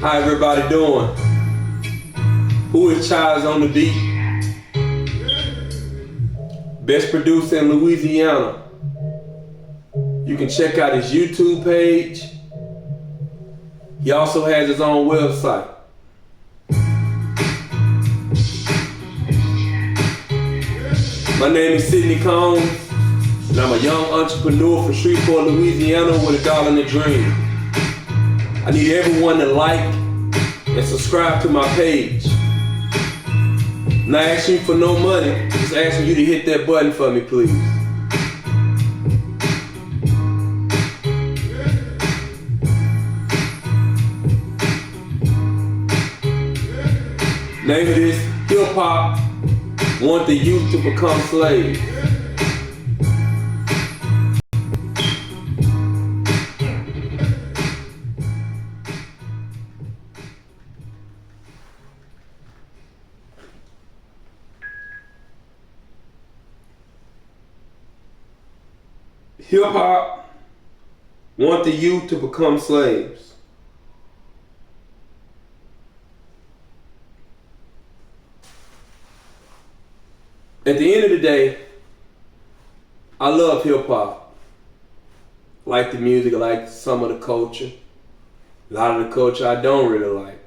How everybody doing? Who is Childs on the beat? Best producer in Louisiana. You can check out his YouTube page. He also has his own website. My name is Sidney Combs, and I'm a young entrepreneur from Shreveport, Louisiana with a dollar and a dream. I need everyone to like and subscribe to my page. Not asking you for no money, just asking you to hit that button for me, please. Name of this, Hiphop want the youth to become slaves. Hip-hop want the youth to become slaves. At the end of the day, I love hip-hop. I like the music, I like some of the culture. A lot of the culture I don't really like.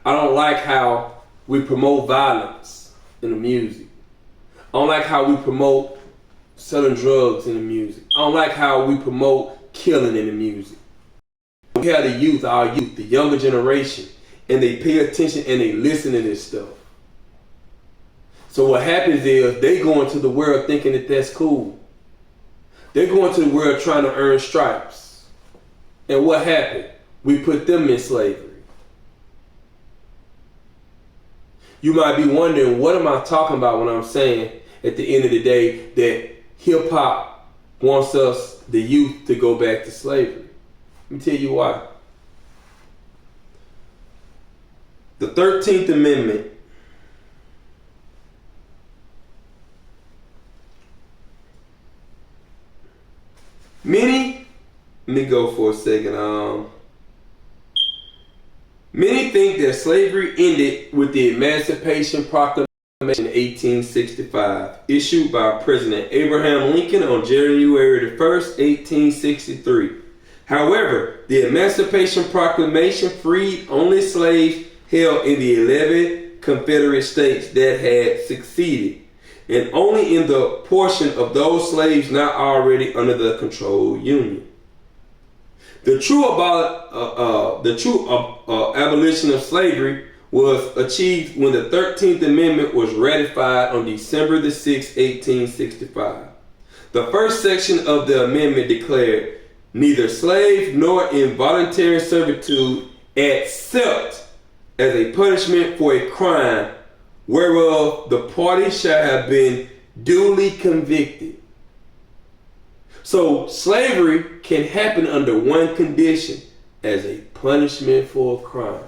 I don't like how we promote violence in the music. I don't like how we promote selling drugs in the music. I don't like how we promote killing in the music. We have the youth, our youth, the younger generation, and they pay attention and they listen to this stuff. So what happens is they go into the world thinking that that's cool. They go into the world trying to earn stripes. And what happened? We put them in slavery. You might be wondering, what am I talking about when I'm saying at the end of the day that hip-hop wants us, the youth, to go back to slavery? Let me tell you why. The 13th Amendment Many think that slavery ended with the Emancipation Proclamation in 1865, issued by President Abraham Lincoln on January 1st, 1863. However, the Emancipation Proclamation freed only slaves held in the 11 Confederate states that had seceded, and only in the portion of those slaves not already under the control Union. The true abolition of slavery was achieved when the 13th Amendment was ratified on December 6, 1865. The first section of the amendment declared neither slave nor involuntary servitude except as a punishment for a crime whereof the party shall have been duly convicted. So slavery can happen under one condition, as a punishment for a crime.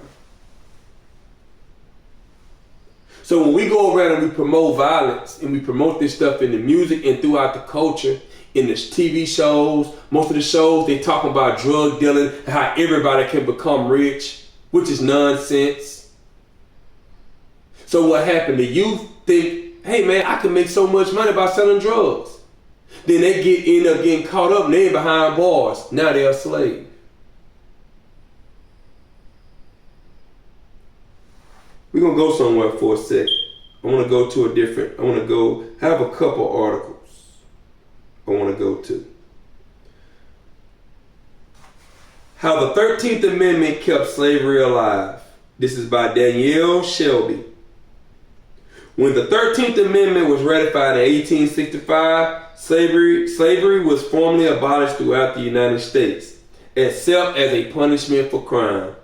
So when we go around and we promote violence and we promote this stuff in the music and throughout the culture, in the TV shows, most of the shows, they talk about drug dealing and how everybody can become rich, which is nonsense. So what happened? The youth think, hey man, I can make so much money by selling drugs. Then they end up getting caught up and they're behind bars. Now they're a slave. We're going to go somewhere for a second. I want to have a couple articles I want to go to. How the 13th Amendment Kept Slavery Alive. This is by Danielle Shelby. When the 13th Amendment was ratified in 1865, slavery was formally abolished throughout the United States, except as a punishment for crime.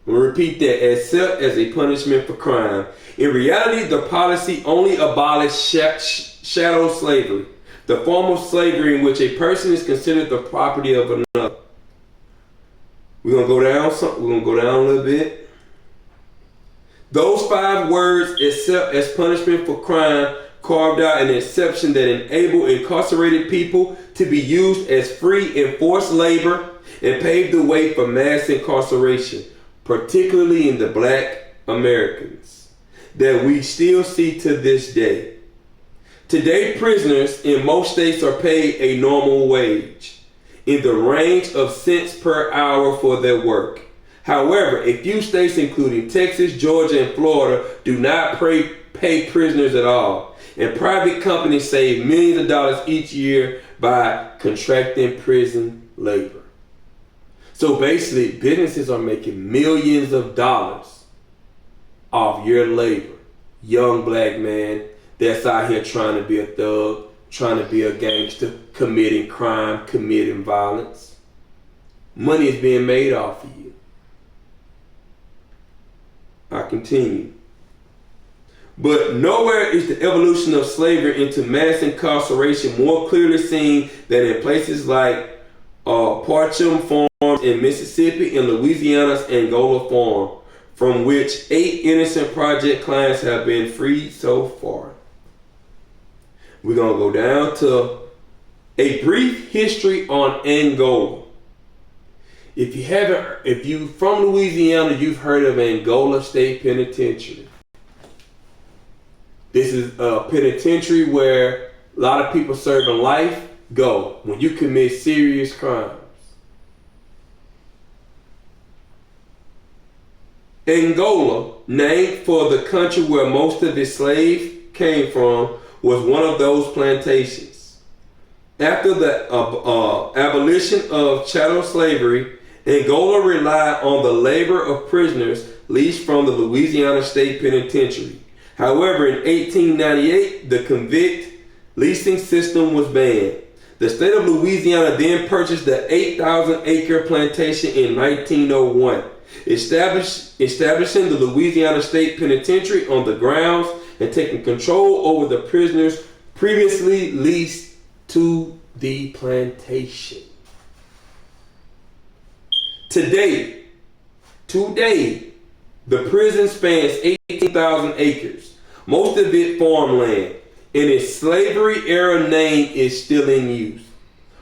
I'm going to repeat that, except as a punishment for crime. In reality, the policy only abolished chattel slavery, the form of slavery in which a person is considered the property of another. We're going to go down a little bit. Those 5 words, except as punishment for crime, carved out an exception that enabled incarcerated people to be used as free and forced labor and paved the way for mass incarceration. particularly in the black Americans, that we still see to this day. Today, prisoners in most states are paid a normal wage in the range of cents per hour for their work. However, a few states, including Texas, Georgia, and Florida, do not pay prisoners at all, and private companies save millions of dollars each year by contracting prison labor. So basically, businesses are making millions of dollars off your labor. Young black man that's out here trying to be a thug, trying to be a gangster, committing crime, committing violence. Money is being made off of you. I continue. But nowhere is the evolution of slavery into mass incarceration more clearly seen than in places like Parcham Farms in Mississippi and Louisiana's Angola Farm, from which 8 innocent project clients have been freed so far. We're going to go down to a brief history on Angola. If you from Louisiana, you've heard of Angola State Penitentiary. This is a penitentiary where a lot of people serving life go when you commit serious crimes. Angola, named for the country where most of its slaves came from, was one of those plantations. After the abolition of chattel slavery, Angola relied on the labor of prisoners leased from the Louisiana State Penitentiary. However, in 1898, the convict leasing system was banned. The state of Louisiana then purchased the 8,000-acre plantation in 1901, establishing the Louisiana State Penitentiary on the grounds and taking control over the prisoners previously leased to the plantation. Today, the prison spans 18,000 acres, most of it farmland, and its slavery-era name is still in use.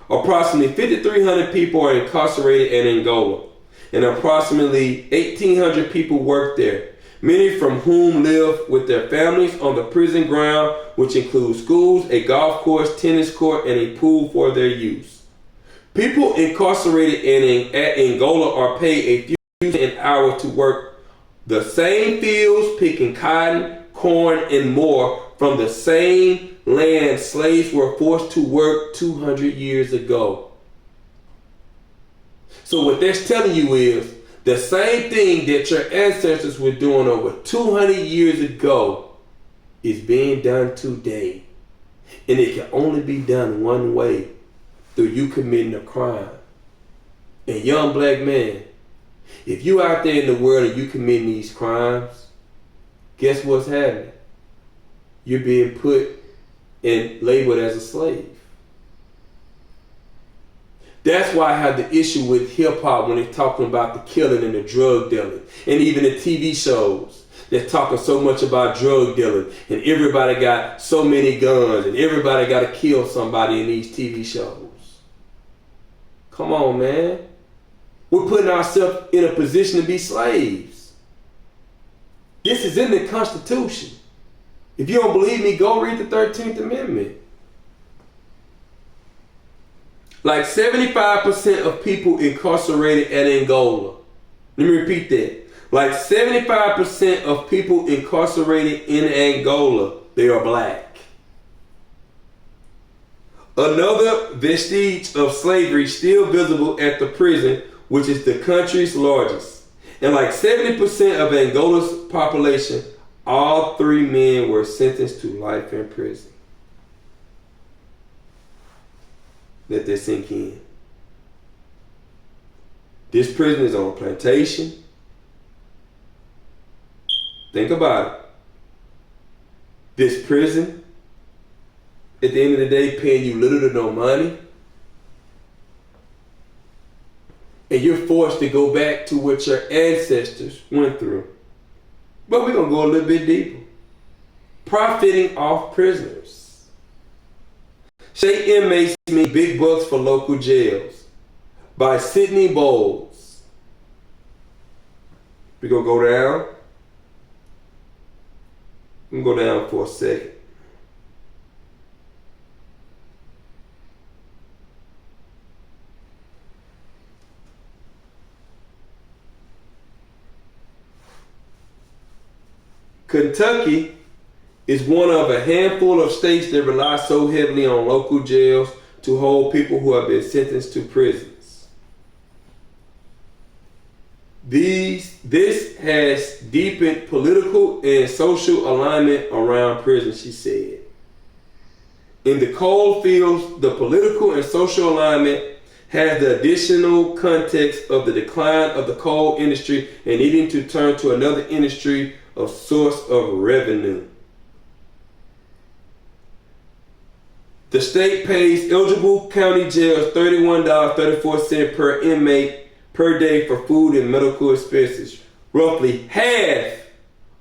Approximately 5,300 people are incarcerated in Angola, and approximately 1,800 people work there, many from whom live with their families on the prison ground, which includes schools, a golf course, tennis court, and a pool for their use. People incarcerated at Angola are paid a few cents an hour to work the same fields, picking cotton, corn, and more from the same land slaves were forced to work 200 years ago. So what that's telling you is the same thing that your ancestors were doing over 200 years ago is being done today. And it can only be done one way, through you committing a crime. And young black man, if you out there in the world and you committing these crimes, guess what's happening? You're being put and labeled as a slave. That's why I have the issue with hip-hop when they're talking about the killing and the drug dealing. And even the TV shows, they're talking so much about drug dealing. And everybody got so many guns. And everybody got to kill somebody in these TV shows. Come on, man. We're putting ourselves in a position to be slaves. This is in the Constitution. If you don't believe me, go read the 13th Amendment. Like 75% of people incarcerated at Angola. Let me repeat that. Like 75% of people incarcerated in Angola, they are black. Another vestige of slavery still visible at the prison, which is the country's largest. And like 70% of Angola's population, all 3 men were sentenced to life in prison. Let that sink in. This prison is on a plantation. Think about it. This prison, at the end of the day, paying you little to no money. And you're forced to go back to what your ancestors went through. But we're going to go a little bit deeper. Profiting off prisoners. State inmates make big bucks for local jails. By Sidney Bowles. We're going to go down. I'm going to go down for a second. Kentucky is one of a handful of states that rely so heavily on local jails to hold people who have been sentenced to prisons. This has deepened political and social alignment around prison, she said. In the coal fields, the political and social alignment has the additional context of the decline of the coal industry and needing to turn to another industry of source of revenue. The state pays eligible county jails $31.34 per inmate per day for food and medical expenses, roughly half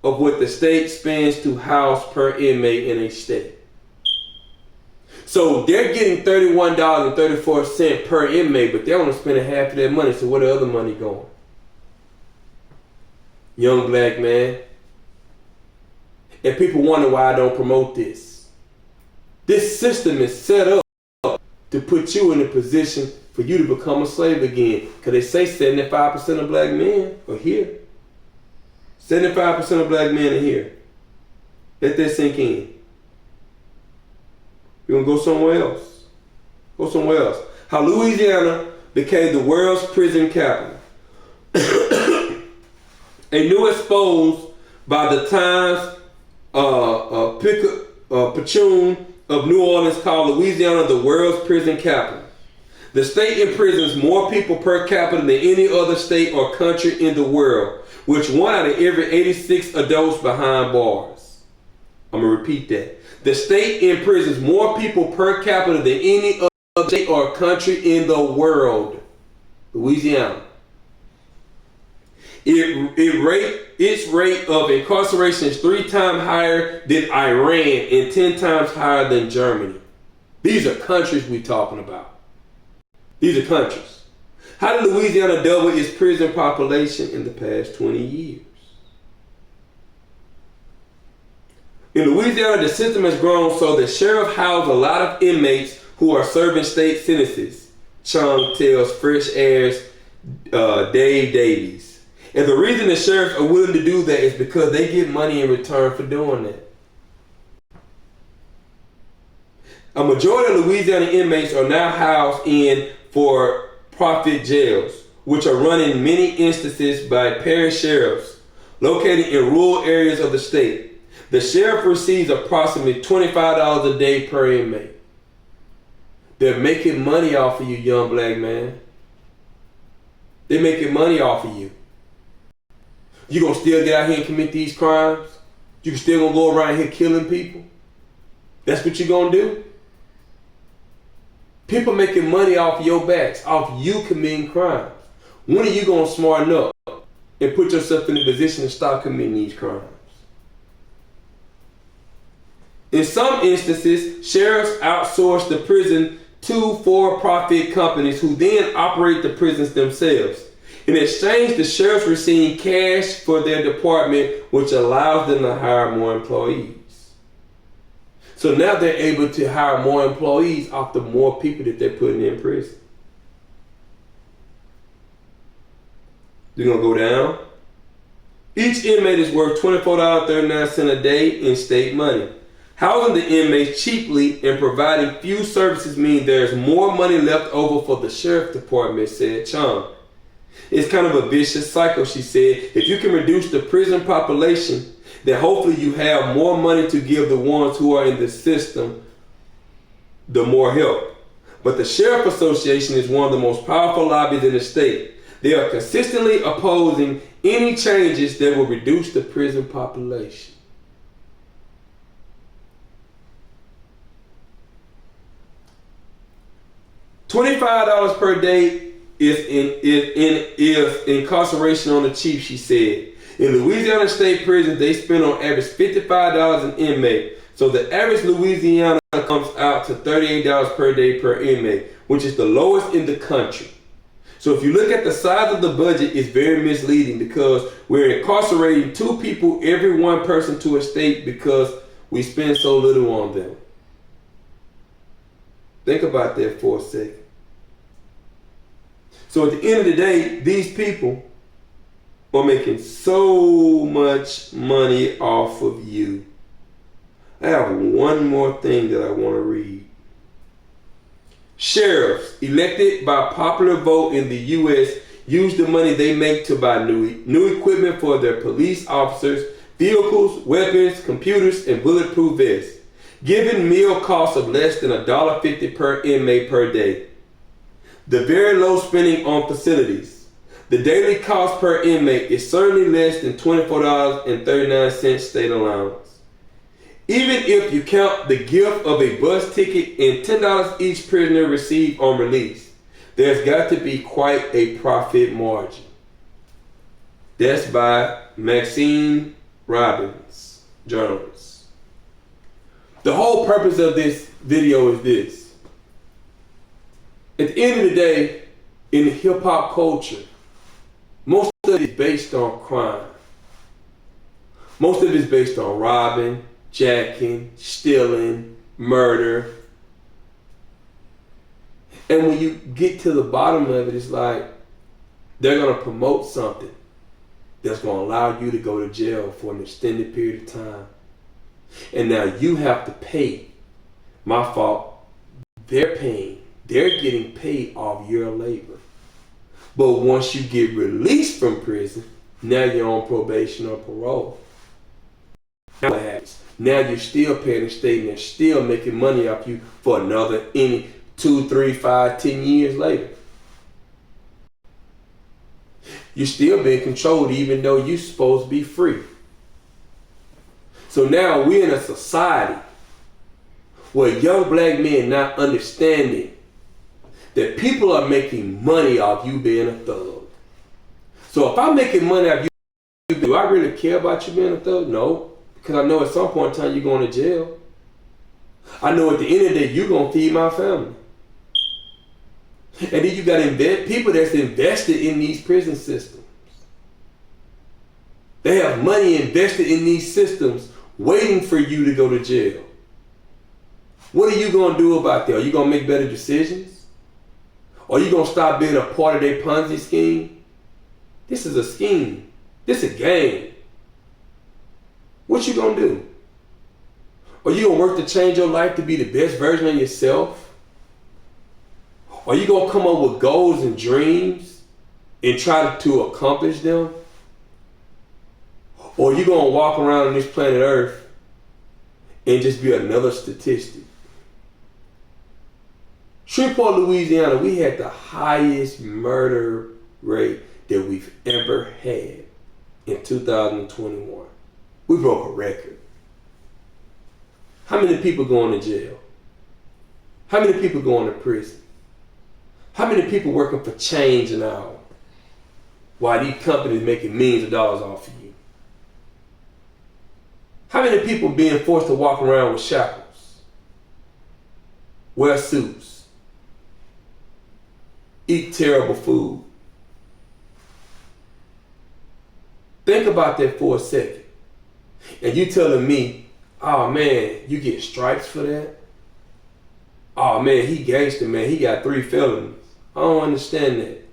of what the state spends to house per inmate in a state. So they're getting $31.34 per inmate, but they're only spending half of that money. So where the other money going? Young black man. And people wonder why I don't promote this. This system is set up to put you in a position for you to become a slave again. Because they say 75% of black men are here. 75% of black men are here. Let that sink in. You're going to go somewhere else. Go somewhere else. How Louisiana became the world's prison capital. A new exposed by the Times Picayune of New Orleans called Louisiana the world's prison capital. The state imprisons more people per capita than any other state or country in the world, which 1 out of every 86 adults behind bars. I'm going to repeat that. The state imprisons more people per capita than any other state or country in the world. Louisiana. Its rate of incarceration is 3 times higher than Iran and 10 times higher than Germany. These are countries we're talking about. These are countries. How did Louisiana double its prison population in the past 20 years? In Louisiana, the system has grown so the sheriff housed a lot of inmates who are serving state sentences, Chung tells Fresh Air's Dave Davies. And the reason the sheriffs are willing to do that is because they get money in return for doing that. A majority of Louisiana inmates are now housed in for-profit jails, which are run in many instances by parish sheriffs located in rural areas of the state. The sheriff receives approximately $25 a day per inmate. They're making money off of you, young black man. They're making money off of you. You gonna still get out here and commit these crimes? You still gonna go around here killing people? That's what you gonna do? People making money off your backs, off you committing crimes. When are you gonna smarten up and put yourself in a position to stop committing these crimes? In some instances, sheriffs outsource the prison to for-profit companies who then operate the prisons themselves. In exchange, the sheriffs receive cash for their department, which allows them to hire more employees. So now they're able to hire more employees off the more people that they're putting in prison. They're going to go down. Each inmate is worth $24.39 a day in state money. Housing the inmates cheaply and providing few services mean there's more money left over for the sheriff department, said Chung. It's kind of a vicious cycle, she said. If you can reduce the prison population, then hopefully you have more money to give the ones who are in the system the more help. But the Sheriff Association is one of the most powerful lobbies in the state. They are consistently opposing any changes that will reduce the prison population. $25 per day is incarceration on the cheap, she said. In Louisiana state prisons, they spend on average $55 an inmate. So the average Louisiana comes out to $38 per day per inmate, which is the lowest in the country. So if you look at the size of the budget, it's very misleading because we're incarcerating 2 people, every 1 person to a state because we spend so little on them. Think about that for a second. So at the end of the day, these people are making so much money off of you. I have one more thing that I want to read. Sheriffs elected by popular vote in the U.S. use the money they make to buy new equipment for their police officers, vehicles, weapons, computers, and bulletproof vests, giving meal costs of less than $1.50 per inmate per day. The very low spending on facilities. The daily cost per inmate is certainly less than $24.39 state allowance. Even if you count the gift of a bus ticket and $10 each prisoner received on release, there's got to be quite a profit margin. That's by Maxine Robbins, journalist. The whole purpose of this video is this. At the end of the day, in the hip-hop culture, most of it is based on crime. Most of it is based on robbing, jacking, stealing, murder. And when you get to the bottom of it, it's like they're going to promote something that's going to allow you to go to jail for an extended period of time. And now you have to pay. My fault. They're paying. They're getting paid off your labor. But once you get released from prison, now you're on probation or parole. Now what happens? Now you're still paying the state and they're still making money off you for another 2, 3, 5, 10 years later. You're still being controlled even though you're supposed to be free. So now we're in a society where young black men not understanding that people are making money off you being a thug. So if I'm making money off you, do I really care about you being a thug? No. Because I know at some point in time you're going to jail. I know at the end of the day you're going to feed my family. And then you got people that's invested in these prison systems. They have money invested in these systems waiting for you to go to jail. What are you going to do about that? Are you going to make better decisions? Or are you going to stop being a part of their Ponzi scheme? This is a scheme. This is a game. What you gonna do? Are you gonna work to change your life to be the best version of yourself? Are you gonna come up with goals and dreams and try to accomplish them? Or are you gonna walk around on this planet Earth and just be another statistic? Shreveport, Louisiana, we had the highest murder rate that we've ever had in 2021. We broke a record. How many people going to jail? How many people going to prison? How many people working for change an hour while these companies making millions of dollars off of you? How many people being forced to walk around with shackles, wear suits, eat terrible food? Think about that for a second. And you telling me, oh man, you get stripes for that? Oh man, he gangster, man, he got 3 felonies. I don't understand that.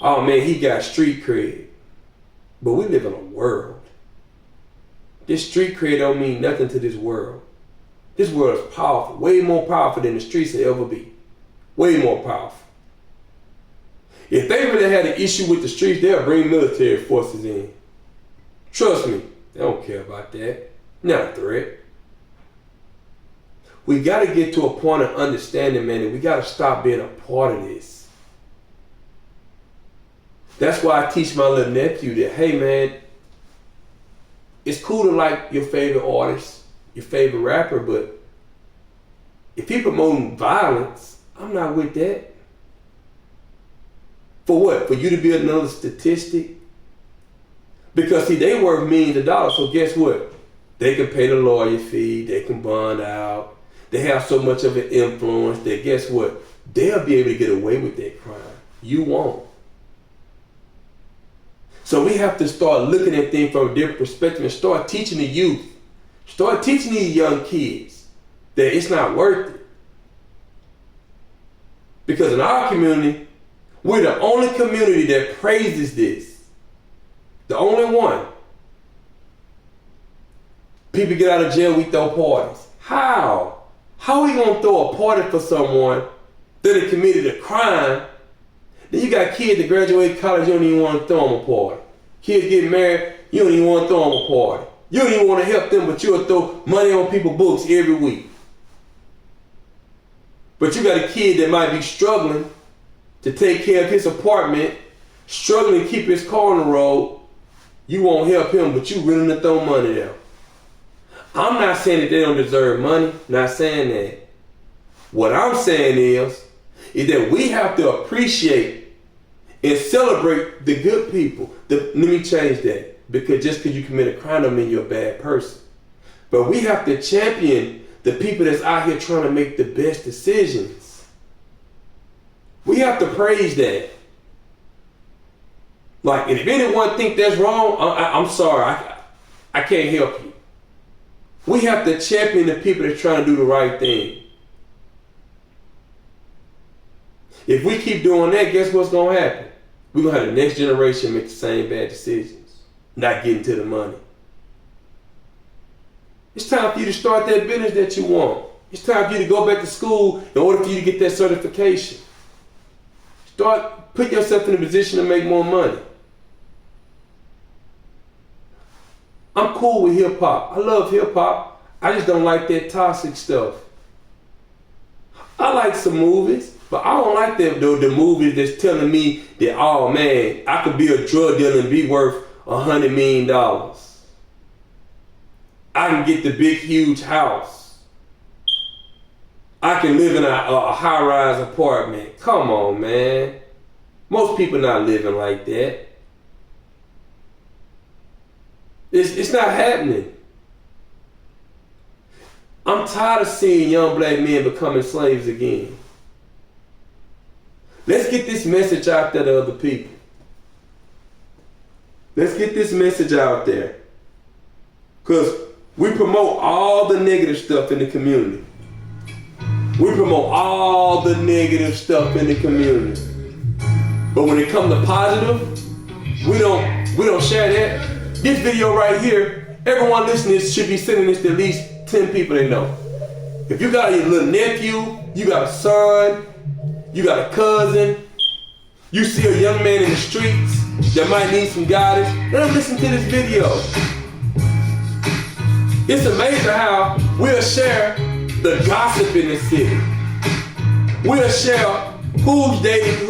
Oh man, he got street cred. But we live in a world. This street cred don't mean nothing to this world. This world is powerful, way more powerful than the streets will ever be. Way more powerful. If they really had an issue with the streets, they'll bring military forces in. Trust me, they don't care about that. Not a threat. We got to get to a point of understanding, man, that we got to stop being a part of this. That's why I teach my little nephew that, hey, man, it's cool to like your favorite artist, your favorite rapper, but if he promoting violence, I'm not with that. For what? For you to be another statistic? Because see, they worth millions of dollars, so guess what? They can pay the lawyer fee, they can bond out, they have so much of an influence that guess what? they'll be able to get away with that crime. You won't. So we have to start looking at things from a different perspective and start teaching the youth, start teaching these young kids that it's not worth it. Because in our community, we're the only community that praises this. The only one. People get out of jail, we throw parties. How? How are we going to throw a party for someone that had committed a crime? Then you got kids that graduate college, you don't even want to throw them a party. Kids get married, you don't even want to throw them a party. You don't even want to help them, but you'll throw money on people's books every week. But you got a kid that might be struggling to take care of his apartment, struggling to keep his car on the road. You won't help him, but you willing to throw money there. I'm not saying that they don't deserve money, not saying that. What I'm saying is that we have to appreciate and celebrate the good people. Let me change that, because just because you commit a crime don't mean you're a bad person. But we have to champion the people that's out here trying to make the best decisions. We have to praise that. Like, and if anyone think that's wrong, I'm sorry, I can't help you. We have to champion the people that's trying to do the right thing. If we keep doing that, guess what's going to happen? We're going to have the next generation make the same bad decisions, not getting to the money. It's time for you to start that business that you want. It's time for you to go back to school in order for you to get that certification. Start putting yourself in a position to make more money. I'm cool with hip hop. I love hip hop. I just don't like that toxic stuff. I like some movies, but I don't like the movies that's telling me that, oh man, I could be a drug dealer and be worth $100 million. I can get the big, huge house. I can live in a high-rise apartment. Come on, man. Most people not living like that. It's not happening. I'm tired of seeing young black men becoming slaves again. Let's get this message out there to other people. Let's get this message out there. Because we promote all the negative stuff in the community. We promote all the negative stuff in the community. But when it comes to positive, we don't share that. This video right here, everyone listening should be sending this to at least 10 people they know. If you got a little nephew, you got a son, you got a cousin, you see a young man in the streets that might need some guidance, let them listen to this video. It's amazing how we'll share the gossip in the city. We'll share who's dating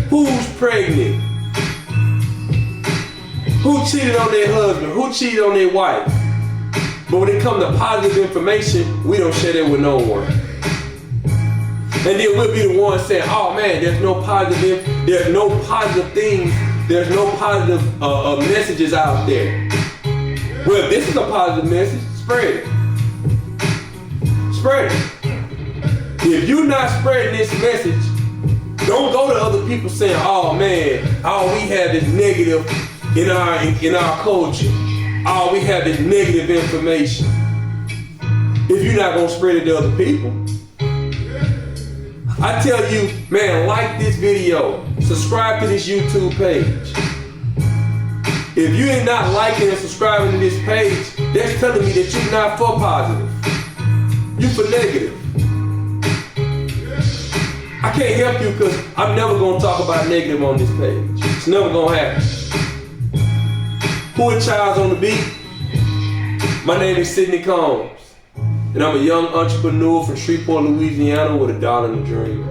who's pregnant, who cheated on their husband, who cheated on their wife. But when it comes to positive information, we don't share that with no one. And then we'll be the ones saying, oh man, there's no positive things, there's no positive messages out there. Well, if this is a positive message, spread it. Spread it. If you're not spreading this message, don't go to other people saying, oh man, all we have is negative in our culture. All we have is negative information. If you're not going to spread it to other people. I tell you, man, like this video. Subscribe to this YouTube page. If you ain't not liking and subscribing to this page, that's telling me that you're not for positive. You for negative. I can't help you because I'm never going to talk about negative on this page. It's never going to happen. Who is Child's on the beat? My name is Sidney Combs, and I'm a young entrepreneur from Shreveport, Louisiana with a dollar and a dream.